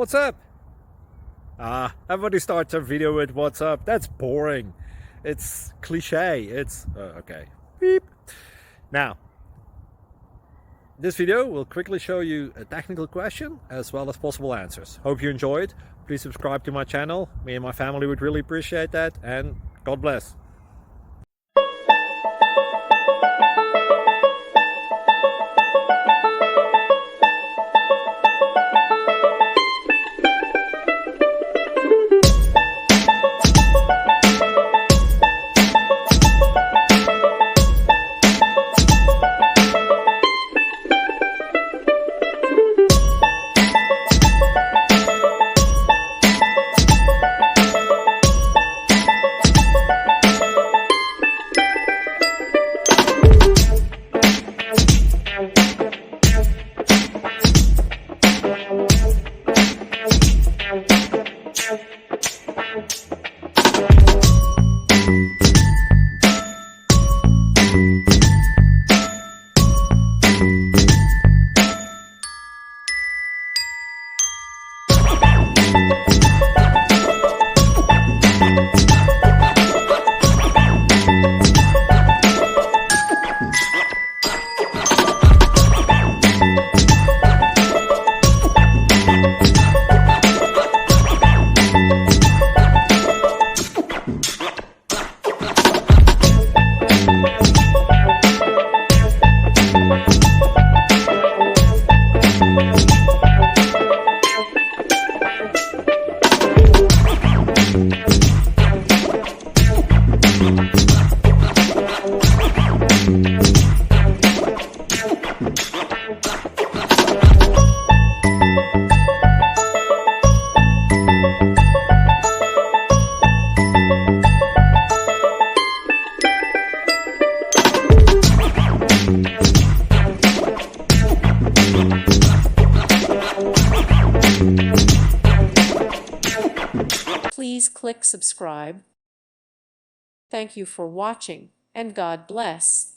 What's up? Everybody starts a video with what's up. That's boring. It's cliche. It's okay. Beep. Now, this video will quickly show you a technical question as well as possible answers. Hope you enjoyed. Please subscribe to my channel. Me and my family would really appreciate that, and God bless. Please click subscribe. Thank you for watching, and God bless.